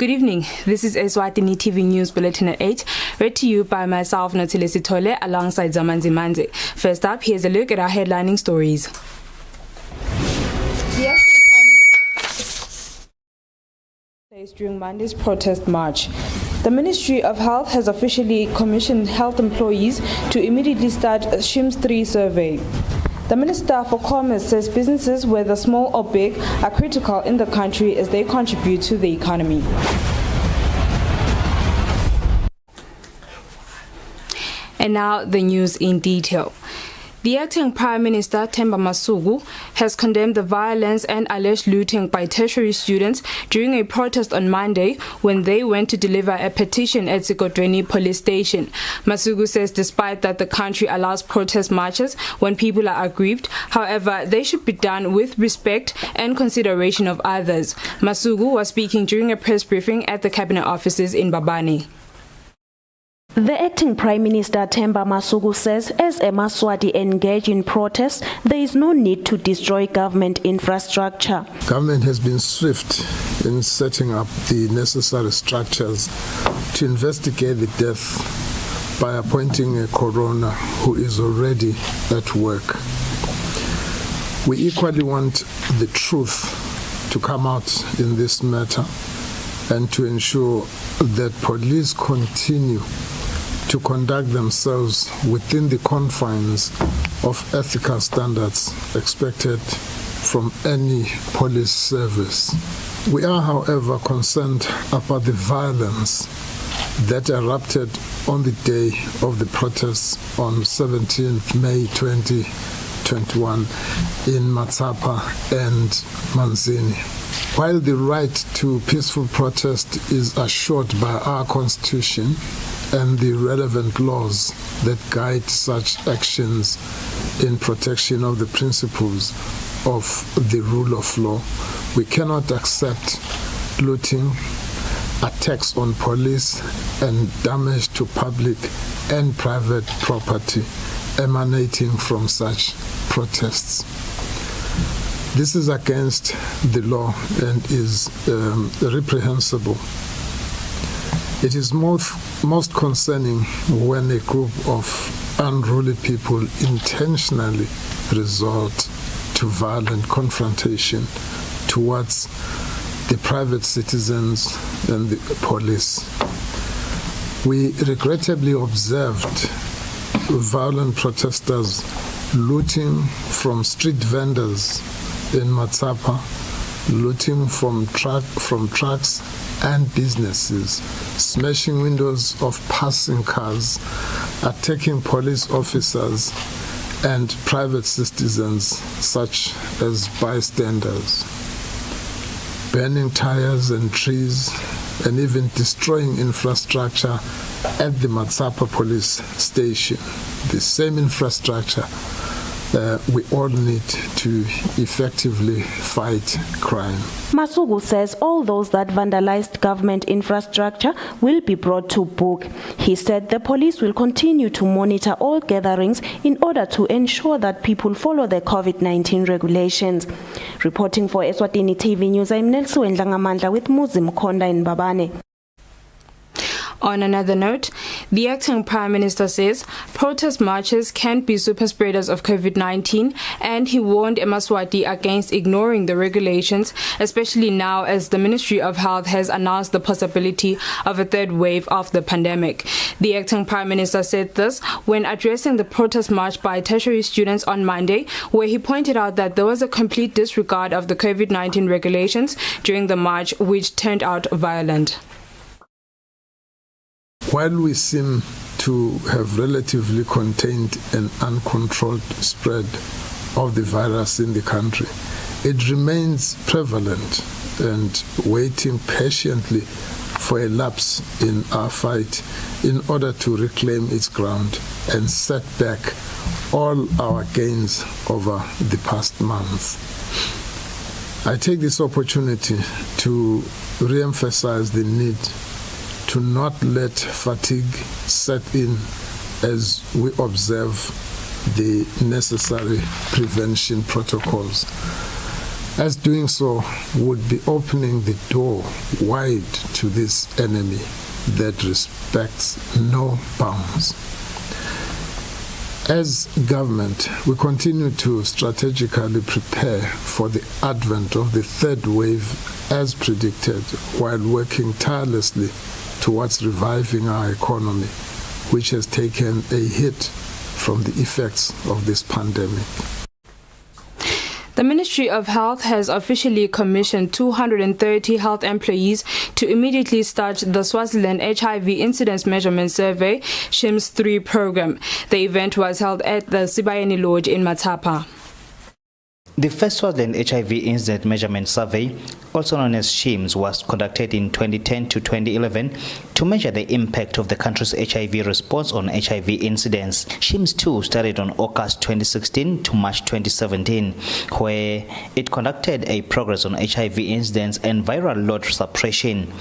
Good evening. This is Eswatini TV News Bulletin at 8, read to you by myself, Notile Sitole, alongside Zamanzi Manze. First up, here's a look at our headlining stories. During Monday's protest march, the Ministry of Health has officially commissioned health employees to immediately start a SHIMS 3 survey. The Minister for Commerce says businesses, whether small or big, are critical in the country as they contribute to the economy. And now the news in detail. The acting Prime Minister, Themba Masuku, has condemned the violence and alleged looting by tertiary students during a protest on Monday when they went to deliver a petition at Eswatini police station. Masuku says despite that the country allows protest marches when people are aggrieved, however, they should be done with respect and consideration of others. Masuku was speaking during a press briefing at the cabinet offices in Babane. The acting Prime Minister Themba Masuku says as a Maswati engage in protest, there is no need to destroy government infrastructure. Government has been swift in setting up the necessary structures to investigate the death by appointing a coroner who is already at work. We equally want the truth to come out in this matter and to ensure that police continue to conduct themselves within the confines of ethical standards expected from any police service. We are, however, concerned about the violence that erupted on the day of the protests on 17th May 2021 in Matsapa and Manzini. While the right to peaceful protest is assured by our Constitution and the relevant laws that guide such actions in protection of the principles of the rule of law, we cannot accept looting, attacks on police, and damage to public and private property emanating from such protests. This is against the law and is reprehensible. It is most concerning when a group of unruly people intentionally resort to violent confrontation towards the private citizens and the police. We regrettably observed violent protesters looting from street vendors in Matsapa, looting from trucks and businesses, smashing windows of passing cars, attacking police officers and private citizens such as bystanders, burning tires and trees, and even destroying infrastructure at the Matsapa police station. The same infrastructure we all need to effectively fight crime. Masuku says all those that vandalized government infrastructure will be brought to book. He said the police will continue to monitor all gatherings in order to ensure that people follow the COVID-19 regulations. Reporting for Eswatini TV News, I'm Nelson Ngamandla with Muzi Mkhonda in Babane. On another note, the acting Prime Minister says protest marches can't be super spreaders of COVID-19, and he warned Eswatini against ignoring the regulations, especially now as the Ministry of Health has announced the possibility of a third wave of the pandemic. The acting Prime Minister said this when addressing the protest march by tertiary students on Monday, where he pointed out that there was a complete disregard of the COVID-19 regulations during the march, which turned out violent. While we seem to have relatively contained an uncontrolled spread of the virus in the country, it remains prevalent and waiting patiently for a lapse in our fight in order to reclaim its ground and set back all our gains over the past months. I take this opportunity to re-emphasize the need to not let fatigue set in as we observe the necessary prevention protocols. as doing so would be opening the door wide to this enemy that respects no bounds. As government, we continue to strategically prepare for the advent of the third wave as predicted, while working tirelessly towards reviving our economy, which has taken a hit from the effects of this pandemic. The Ministry of Health has officially commissioned 230 health employees to immediately start the Swaziland HIV Incidence Measurement Survey, SHIMS 3 program. The event was held at the Sibayeni Lodge in Matapa. The first Swaziland HIV Incident Measurement Survey, also known as SHIMS, was conducted in 2010 to 2011 to measure the impact of the country's HIV response on HIV incidence. SHIMS 2 started on August 2016 to March 2017, where it conducted a progress on HIV incidence and viral load suppression.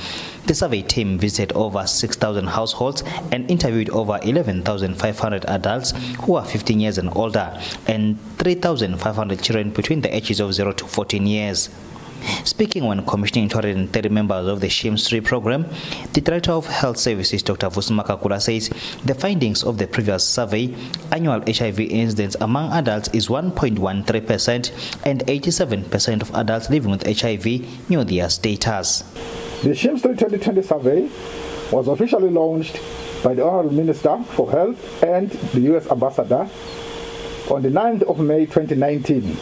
The survey team visited over 6,000 households and interviewed over 11,500 adults who are 15 years and older and 3,500 children between the ages of 0 to 14 years. Speaking when commissioning 230 members of the SHIMS 3 program, the Director of Health Services, Dr. Vusumaka Kula, says the findings of the previous survey, annual HIV incidence among adults is 1.13% and 87% of adults living with HIV knew their status. The SHIMS 3 2020 survey was officially launched by the Honorable Minister for Health and the U.S. Ambassador on the 9th of May 2019.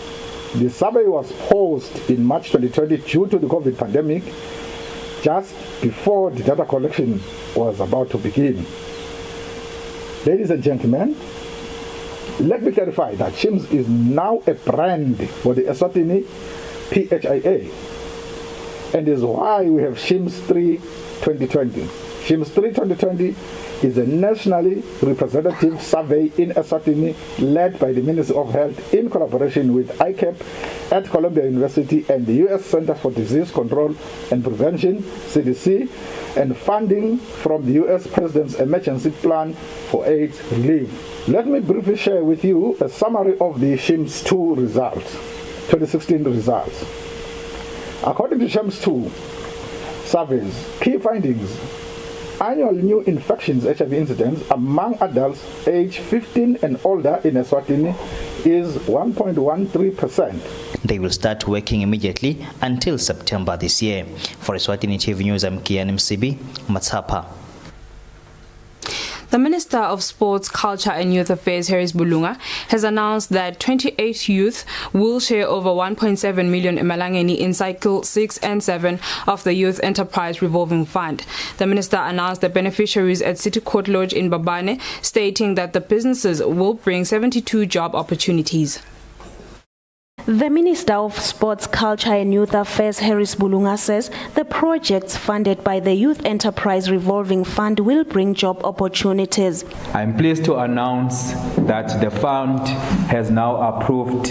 The survey was paused in March 2020 due to the COVID pandemic, just before the data collection was about to begin. Ladies and gentlemen, let me clarify that SHIMS is now a brand for the Eswatini PHIA, and is why we have SHIMS 3 2020. SHIMS 3 2020 is a nationally representative survey in Eswatini led by the Ministry of Health in collaboration with ICAP at Columbia University and the U.S. Center for Disease Control and Prevention, CDC, and funding from the U.S. President's Emergency Plan for AIDS Relief. Let me briefly share with you a summary of the SHIMS 2 results, 2016 results. According to SHIMS 2 surveys, key findings: annual new infections HIV incidence among adults aged 15 and older in Eswatini is 1.13%. They will start working immediately until September this year. For Eswatini TV News, I'm Kian MCB, Matsapa. The Minister of Sports, Culture and Youth Affairs, Harris Bulunga, has announced that 28 youth will share over 1.7 million emalangeni in Cycle 6 and 7 of the Youth Enterprise Revolving Fund. The Minister announced the beneficiaries at City Court Lodge in Babane, stating that the businesses will bring 72 job opportunities. The Minister of Sports, Culture and Youth Affairs, Harris Bulunga, says the projects funded by the Youth Enterprise Revolving Fund will bring job opportunities. I'm pleased to announce that the fund has now approved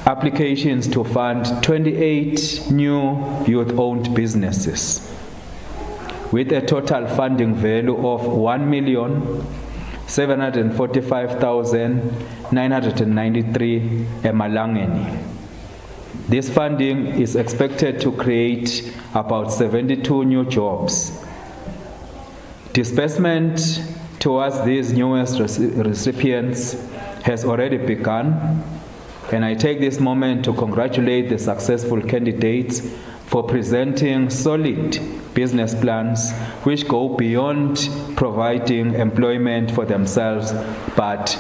applications to fund 28 new youth-owned businesses with a total funding value of 1,745,993 emalangeni. This funding is expected to create about 72 new jobs. Disbursement towards these newest recipients has already begun, and I take this moment to congratulate the successful candidates for presenting solid business plans which go beyond providing employment for themselves but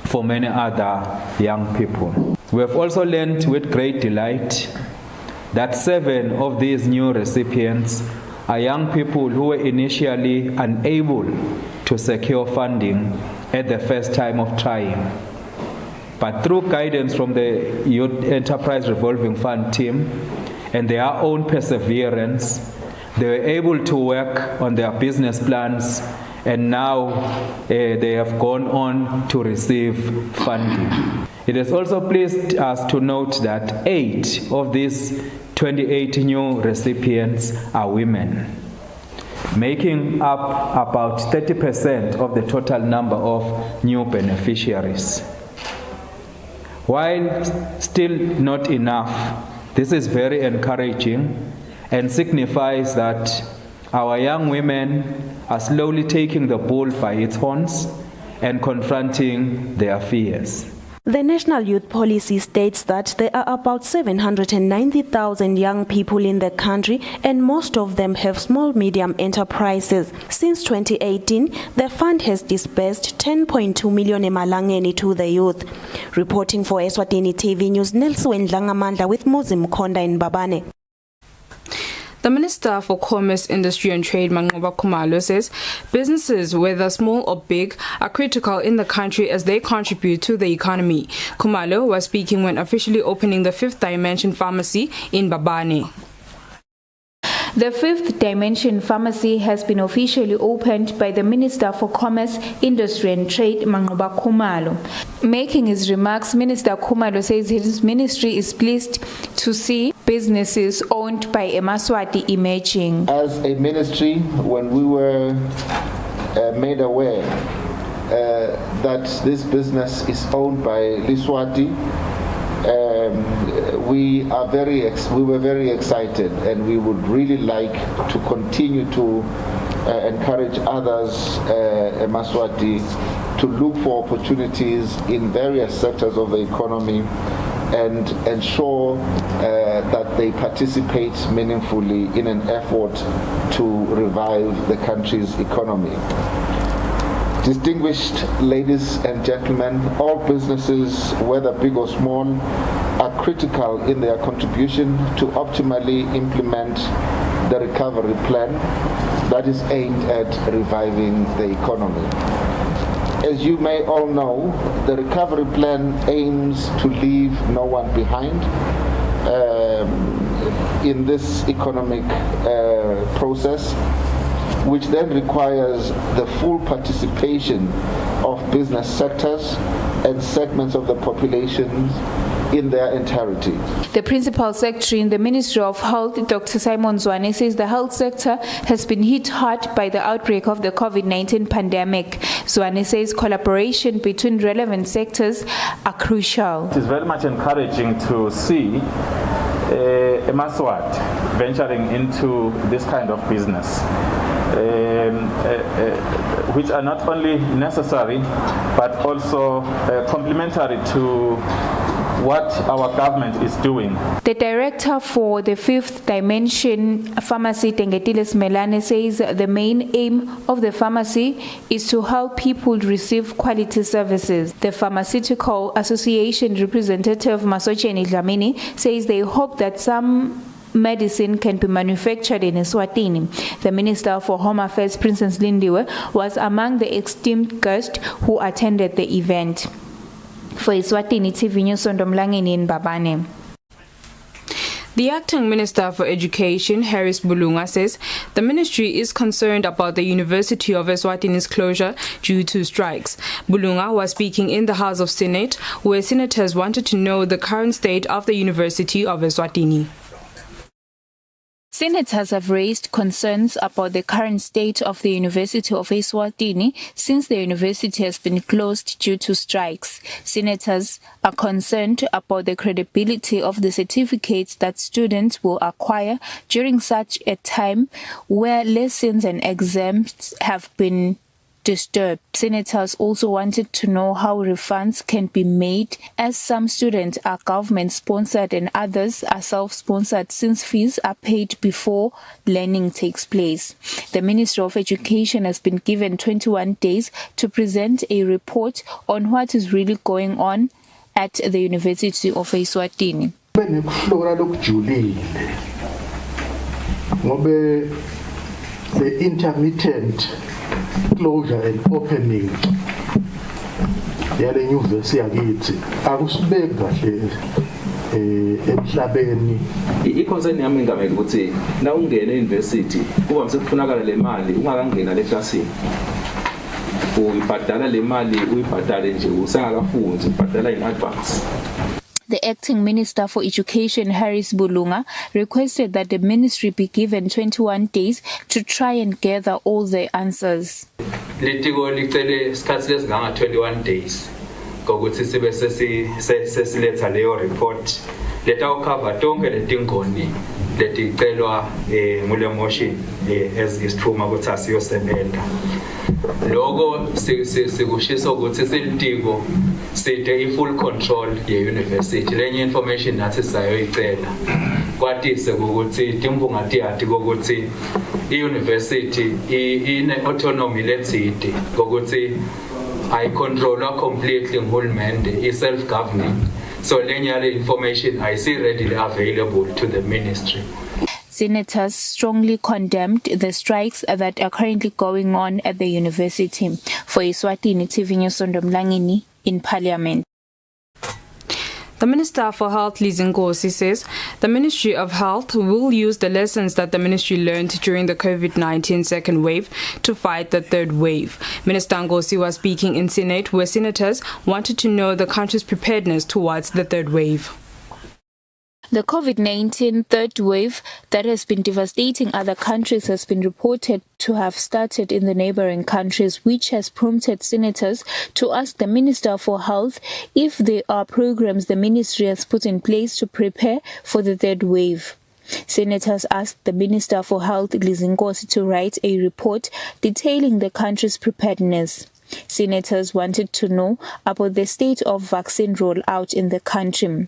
for many other young people. We have also learned with great delight that 7 of these new recipients are young people who were initially unable to secure funding at the first time of trying. But through guidance from the Youth Enterprise Revolving Fund team and their own perseverance, they were able to work on their business plans, and now they have gone on to receive funding. It has also pleased us to note that 8 of these 28 new recipients are women, making up about 30% of the total number of new beneficiaries. While still not enough, this is very encouraging and signifies that our young women are slowly taking the bull by its horns and confronting their fears. The National Youth Policy states that there are about 790,000 young people in the country, and most of them have small-medium enterprises. Since 2018, the fund has disbursed 10.2 million emalangeni to the youth. Reporting for Eswatini TV News, Nelson Dlangamandla with Muzim Konda in Babane. The Minister for Commerce, Industry and Trade, Manqoba Khumalo, says businesses, whether small or big, are critical in the country as they contribute to the economy. Khumalo was speaking when officially opening the Fifth Dimension Pharmacy in Babane. The Fifth Dimension Pharmacy has been officially opened by the Minister for Commerce, Industry and Trade, Manqoba Khumalo. Making his remarks, Minister Khumalo says his ministry is pleased to see businesses owned by Eswatini emerging. As a ministry, when we were made aware that this business is owned by Eswatini, we were very excited, and we would really like to continue to encourage others, Eswatini, to look for opportunities in various sectors of the economy and ensure that they participate meaningfully in an effort to revive the country's economy. Distinguished ladies and gentlemen, all businesses, whether big or small, are critical in their contribution to optimally implement the recovery plan that is aimed at reviving the economy. As you may all know, the recovery plan aims to leave no one behind in this economic process, which then requires the full participation of business sectors and segments of the population in their entirety. The Principal Secretary in the Ministry of Health, Dr. Simon Zwane, says the health sector has been hit hard by the outbreak of the COVID-19 pandemic. Zwane says collaboration between relevant sectors are crucial. It is very much encouraging to see Eswatini venturing into this kind of business, which are not only necessary but also complementary to what our government is doing. The director for the Fifth Dimension Pharmacy, Tengetiles Melane, says the main aim of the pharmacy is to help people receive quality services. The Pharmaceutical Association representative, Masocheni Dlamini, says they hope that some medicine can be manufactured in Eswatini. The Minister for Home Affairs, Princess Lindiwe, was among the esteemed guests who attended the event. For Eswatini TV News, Sondomlangeni in Babane. The acting Minister for Education, Harris Bulunga, says the ministry is concerned about the University of Eswatini's closure due to strikes. Bulunga was speaking in the House of Senate, where senators wanted to know the current state of the University of Eswatini. Senators have raised concerns about the current state of the University of Eswatini since the university has been closed due to strikes. Senators are concerned about the credibility of the certificates that students will acquire during such a time where lessons and exams have been disturbed. Senators also wanted to know how refunds can be made, as some students are government-sponsored and others are self-sponsored, since fees are paid before learning takes place. The Ministry of Education has been given 21 days to present a report on what is really going on at the University of Eswatini. The intermittent closure and opening yale nyuvesi yakithi akusibeki kahle emhlabeni. I-concern yami ngamele ukuthi na ungena e-university kuba msekufunakala le mali ungakangena le classini uyibhadala le mali uyibhadale nje usengakafundi ubhadala in advance. The acting Minister for Education, Harris Bulunga, requested that the ministry be given 21 days to try and gather all the answers. Litiko licele isikhathi lesinganga 21 days kokuthi sibe sesiletha leyo report leta cover tonke letingoni leticelwa ngule motion esiphuma ukuthi asiyosebenza lokho sikushiso ukuthi silitiko sithe i-full control ye-university lenye information nathi sayoyicela kwatise ukuthi timbungatiyati kokuthi i-university ine-autonomy letside kokuthi ayicontrolwa completely nguhulumende i-self-governing so lenye yale information ayisi readily available to the ministry. Senators strongly condemned the strikes that are currently going on at the university. For Eswatini TV News Ndomlangeni in Parliament. The Minister for Health, Lizinkosi, says the Ministry of Health will use the lessons that the ministry learned during the COVID-19 second wave to fight the third wave. Minister Ngosi was speaking in Senate where senators wanted to know the country's preparedness towards the third wave. The COVID-19 third wave that has been devastating other countries has been reported to have started in the neighboring countries, which has prompted senators to ask the Minister for Health if there are programs the ministry has put in place to prepare for the third wave. Senators asked the Minister for Health, Lizinkosi, to write a report detailing the country's preparedness. Senators wanted to know about the state of vaccine rollout in the country.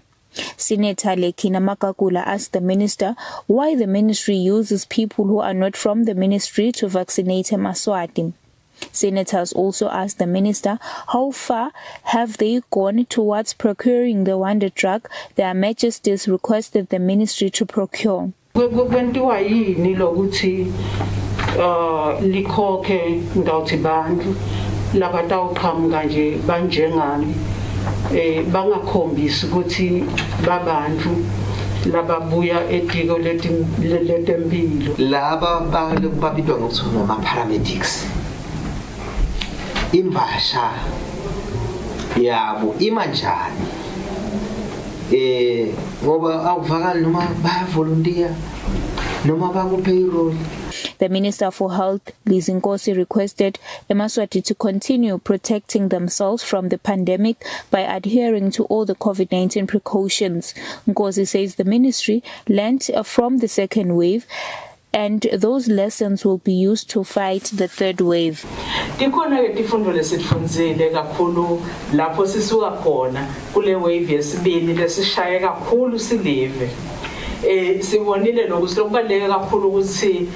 Senator Lekina Makakula asked the minister why the ministry uses people who are not from the ministry to vaccinate Eswatini. Senators also asked the minister how far have they gone towards procuring the wonder drug their majesties requested the ministry to procure. Kwentiwa yini lokuthi likhokhe ngawuthi bantu labatawuqhamuka nje banjengami bangakhombisi ukuthi babantu lababuya etiko letempilo laba babidwa ngokuthi ngoma paramedics imbasha yabo imanjani ngoba awuvakali noma baya volunteer noma baku payroll. The Minister for Health, Lizinkosi, requested Eswatini to continue protecting themselves from the pandemic by adhering to all the COVID-19 precautions. Nkosi says the ministry learnt from the second wave and those lessons will be used to fight the third wave. Tikhona ke tifundo lesitfundzile kakhulu lapho sisuka khona kule wave yesibili lesishaye kakhulu silive. Sibonile nokuthi lokubaleka kakhulu ukuthi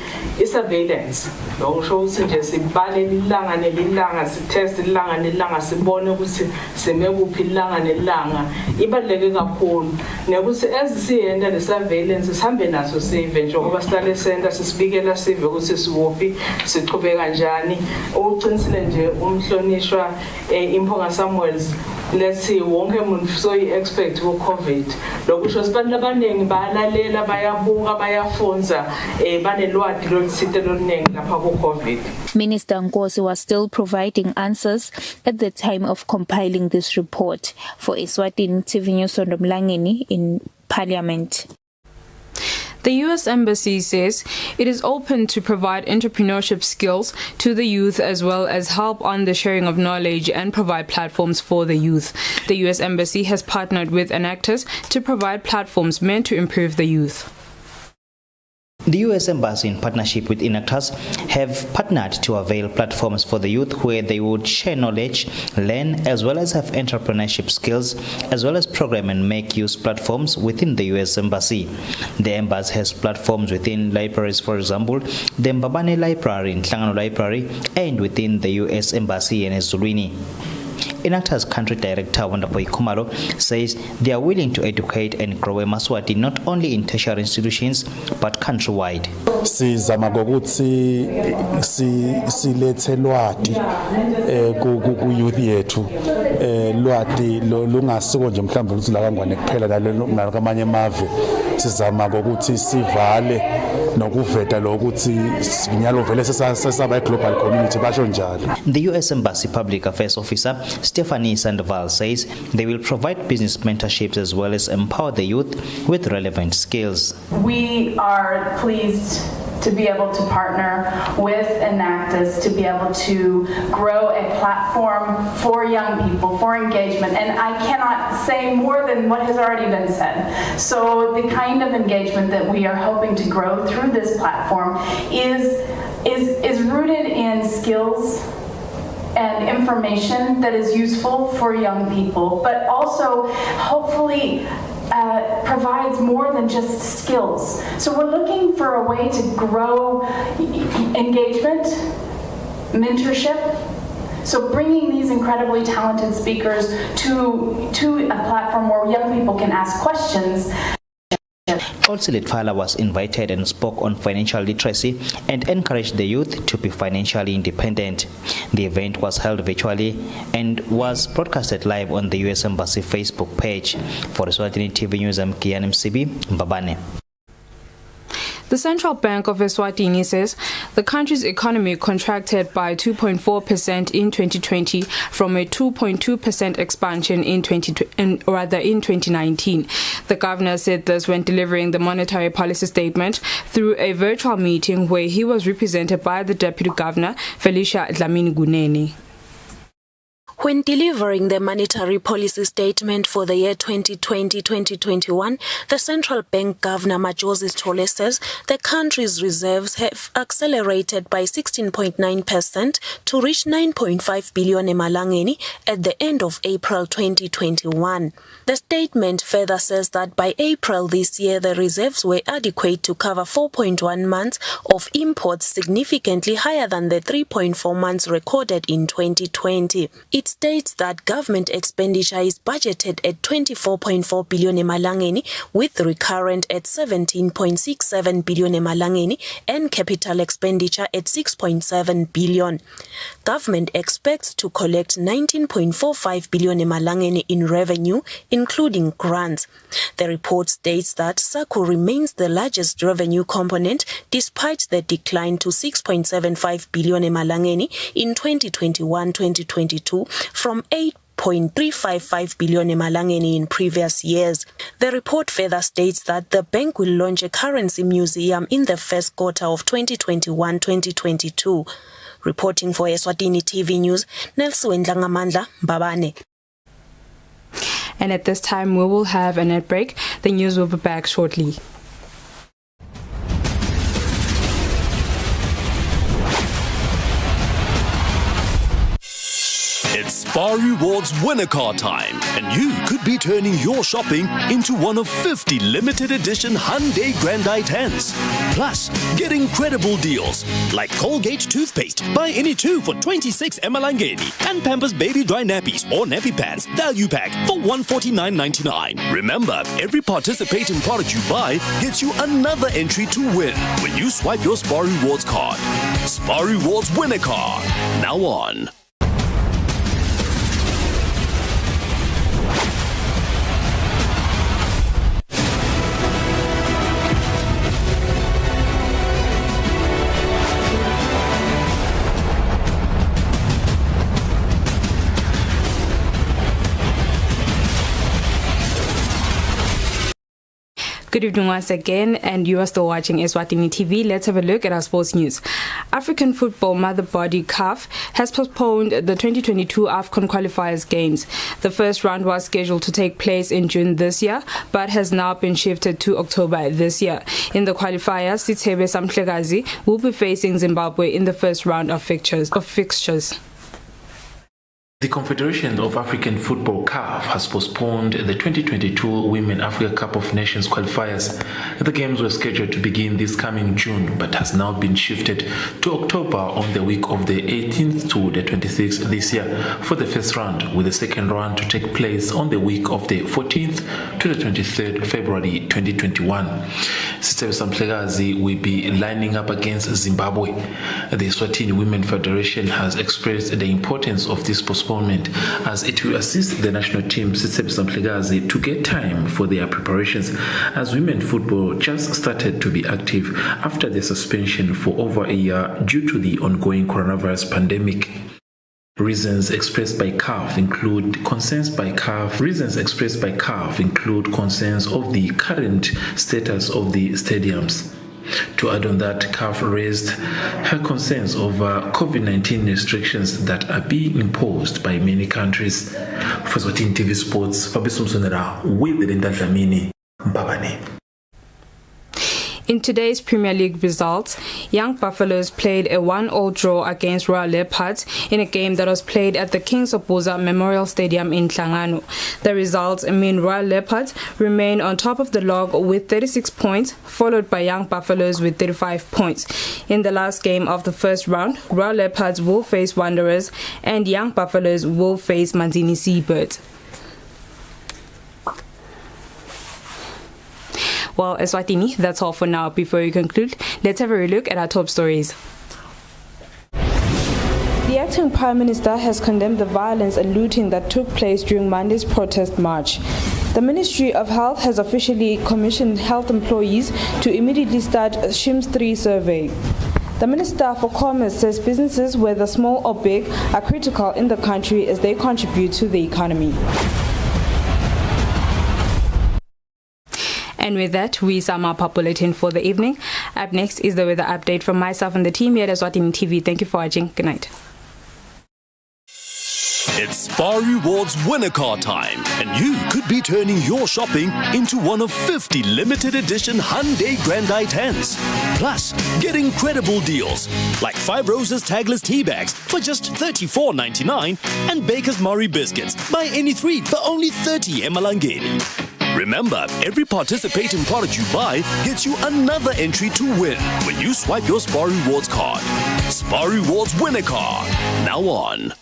isurveillance lokusho ukuthi nje sibale ilanga nelilanga sitest ilanga nelilanga sibone ukuthi semekuphi ilanga nelilanga ibaleke kakhulu nekuthi ezisiyenda le surveillance sihambe naso sive njengoba sihlale center sisibikela sive ukuthi siwuphi siqhubeka kanjani uqinisile nje umhlonishwa Imphonga Samuels lethi wonke umuntu so expect ku COVID lokusho sibantu abaningi bayalalela bayabuka bayafunza banelwadi lokusithe loluningi lapha ku COVID. Minister Nkosi was still providing answers at the time of compiling this report. For Eswatini TV News Ndomlangeni in Parliament. The U.S. Embassy says it is open to provide entrepreneurship skills to the youth as well as help on the sharing of knowledge and provide platforms for the youth. The U.S. Embassy has partnered with Enactors to provide platforms meant to improve the youth. The U.S. Embassy, in partnership with Enactors, have partnered to avail platforms for the youth where they would share knowledge, learn, as well as have entrepreneurship skills, as well as program and make use platforms within the U.S. Embassy. The Embassy has platforms within libraries, for example, the Mbabane Library, Nhlangano Library, and within the U.S. Embassy in Eswatini. Enactors Country Director Wandaboy Kumalo says they are willing to educate and grow Eswatini not only in tertiary institutions but countrywide. Sizama ngokuthi silethe lwadi ku youth yethu lwadi lungasiko nje mhlawumbe ukuthi la kangwane kuphela nakamanye amave sizama ngokuthi sivale nokuveta lokuthi sinyalo vele sesaba global community basho njalo. The US Embassy Public Affairs Officer Stephanie Sandoval says they will provide business mentorships as well as empower the youth with relevant skills. We are pleased to be able to partner with Enactus to be able to grow a platform for young people, for engagement. And I cannot say more than what has already been said. So the kind of engagement that we are hoping to grow through this platform is rooted in skills and information that is useful for young people, but also hopefully provides more than just skills. So we're looking for a way to grow engagement, mentorship, so bringing these incredibly talented speakers to a platform where young people can ask questions. Also, Litfala was invited and spoke on financial literacy and encouraged the youth to be financially independent. The event was held virtually and was broadcasted live on the U.S. Embassy Facebook page. For Eswatini TV News, I'm Kian Msibi, Mbabane. The Central Bank of Eswatini says the country's economy contracted by 2.4% in 2020 from a 2.2% expansion in 2019. The governor said this when delivering the monetary policy statement through a virtual meeting where he was represented by the Deputy Governor, Felicia Dlamini Guneni. When delivering the monetary policy statement for the year 2020-2021, the Central Bank Governor Majosi Sithole says the country's reserves have accelerated by 16.9% to reach 9.5 billion emalangeni at the end of April 2021. The statement further says that by April this year, the reserves were adequate to cover 4.1 months of imports, significantly higher than the 3.4 months recorded in 2020. It states that government expenditure is budgeted at 24.4 billion emalangeni, with recurrent at 17.67 billion emalangeni and capital expenditure at 6.7 billion. Government expects to collect 19.45 billion emalangeni in revenue, including grants. The report states that SACU remains the largest revenue component despite the decline to 6.75 billion emalangeni in 2021-2022 from 8.355 billion emalangeni in previous years. The report further states that the bank will launch a currency museum in the first quarter of 2021-2022. Reporting for Eswatini TV News, Nelson Ngamandla, Mbabane. And at this time, we will have a net break. The news will be back shortly. It's Spar Rewards winner car time, and you could be turning your shopping into one of 50 limited edition Hyundai Grandite 10s. Plus, get incredible deals like Colgate toothpaste, buy any two for 26 emalangeni, and Pampers Baby Dry Nappies or Nappy Pads value pack for $149.99. Remember, every participating product you buy gets you another entry to win when you swipe your Spar Rewards card. Spar Rewards winner car, now on. Good evening once again, and you are still watching Eswatini TV. Let's have a look at our sports news. African football mother body CAF has postponed the 2022 AFCON qualifiers games. The first round was scheduled to take place in June this year, but has now been shifted to October this year. In the qualifiers, Sithebe Samhlegazi will be facing Zimbabwe in the first round of fixtures. The Confederation of African Football CAF has postponed the 2022 Women Africa Cup of Nations qualifiers. The games were scheduled to begin this coming June, but has now been shifted to October on the week of the 18th to the 26th this year for the first round, with the second round to take place on the week of the 14th to the 23rd February 2021. Sithebe Samhlegazi will be lining up against Zimbabwe. The Eswatini Women Federation has expressed the importance of this postponement as it will assist the national team Sithebe Samhlegazi to get time for their preparations, as women football just started to be active after the suspension for over a year due to the ongoing coronavirus pandemic. Reasons expressed by CAF include concerns of the current status of the stadiums. To add on that, CAF raised her concerns over COVID-19 restrictions that are being imposed by many countries. For Eswatini TV Sports, Fabrice Msonera with Linda Dlamini, Mbabane. In today's Premier League results, Young Buffaloes played a 1-1 draw against Royal Leopards in a game that was played at the Kings of Boza Memorial Stadium in Hlangano. The results mean Royal Leopards remain on top of the log with 36 points, followed by Young Buffaloes with 35 points. In the last game of the first round, Royal Leopards will face Wanderers and Young Buffaloes will face Manzini Seabirds. Well, Eswatini, that's all for now. Before we conclude, let's have a look at our top stories. The acting Prime Minister has condemned the violence and looting that took place during Monday's protest march. The Ministry of Health has officially commissioned health employees to immediately start a SHIMS 3 survey. The Minister for Commerce says businesses, whether small or big, are critical in the country as they contribute to the economy. And with that, we sum up our bulletin for the evening. Up next is the weather update from myself and the team here at Eswatini TV. Thank you for watching. Good night. It's Spar Rewards winner car time, and you could be turning your shopping into one of 50 limited edition Hyundai Grand i10s. Plus, get incredible deals like 5 Roses tagless tea bags for just $34.99 and Baker's Murray biscuits. Buy any 3 for only 30 emalangeni. Remember, every participating product you buy gets you another entry to win when you swipe your Spar Rewards card. Spar Rewards winner card. Now on.